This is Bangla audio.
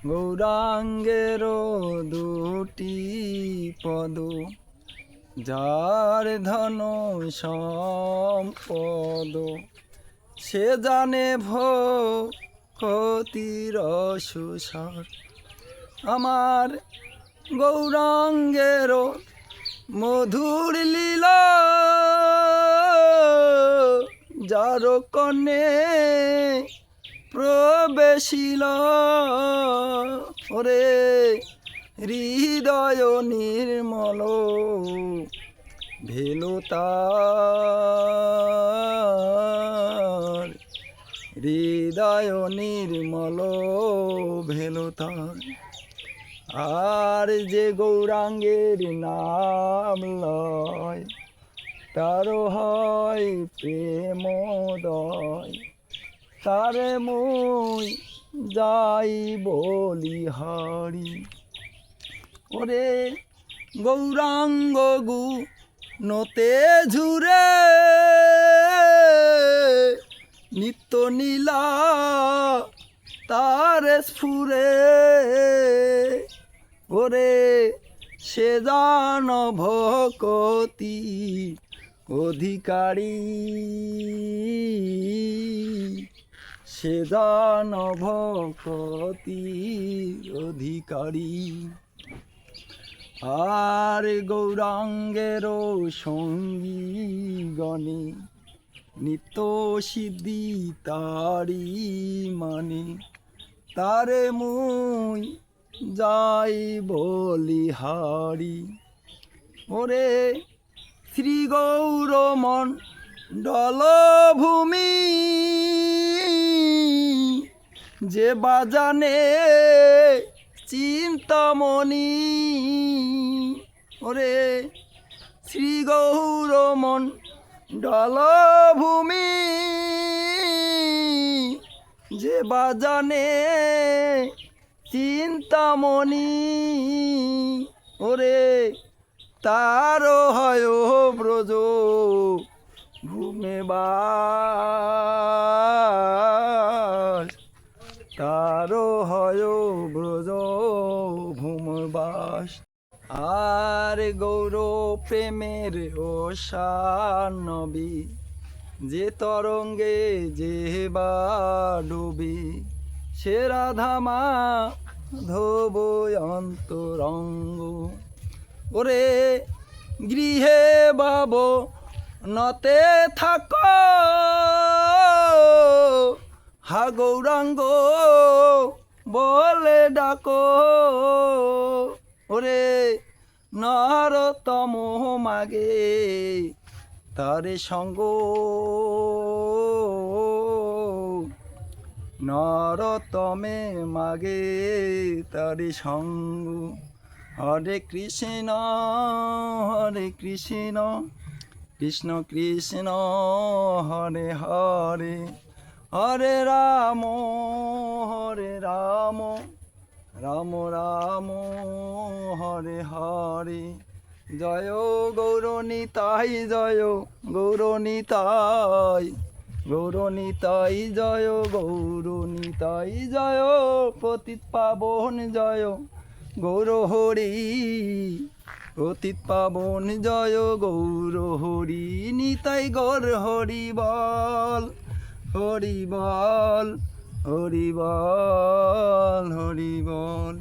গৌরাঙ্গেরও দুটি পদ, যার ধন সম্পদ, সে জানে ভক্তির সুসার। আমার গৌরাঙ্গেরও মধুর লীলা, যার কর্ণে প্রবেশিল, ওরে হৃদয় নির্মল ভেলো তার, হৃদয় নির্মল ভেলো তার। আর যে গৌরাঙ্গের নাম লয়, তারও হয় প্রেমোদয়। তারে মুই যাই বলি হারি, ওরে গৌরাঙ্গ গু নতে ঝুরে নিত্য নীলা তার স্ফুরে, ওরে সে জান ভকতি অধিকারী, সে জান ভকতি অধিকারী। আর গৌরাঙ্গেরও সঙ্গী গণে নিত্য সিদ্ধি তারি মানে, তারে মুই যাই বলি হারি, ওরে শ্রী গৌরমন ডলভূমি, যে বাজানে চিন্তামণি, ওরে শ্রী গৌরমন ডলভূমি, যে বাজানে চিন্তামণি, ওরে তারও হয় ব্রজ ভূমে বাস, তারও হয় ব্রজ ভূমবাস। আর গৌর প্রেমের ওশানবী, যে তরঙ্গে যে বা ডুবি, সে রাধা মাধব অন্তরঙ্গ, ওরে গৃহে বাব নতে থাক, হা গৌরাঙ্গ বলে ডাকো, ওরে নরতম মাগে তারে সঙ্গ, নরতমে মাগে তারে সঙ্গ। হরে কৃষ্ণ হরে কৃষ্ণ, কৃষ্ণ কৃষ্ণ হরে হরে, হরে রাম রাম রাম হরে হরে। জয় গৌরনিতাই, জয় গৌরনিতাই, গৌরনিতাই জয় গৌরনিতাই জয়, পতিত পাবন জয় গৌর হরি, পতিত পাবন জয় গৌর হরি। নিতাই গৌর হরি বল, হরি বল, হরি বল, হরি বল।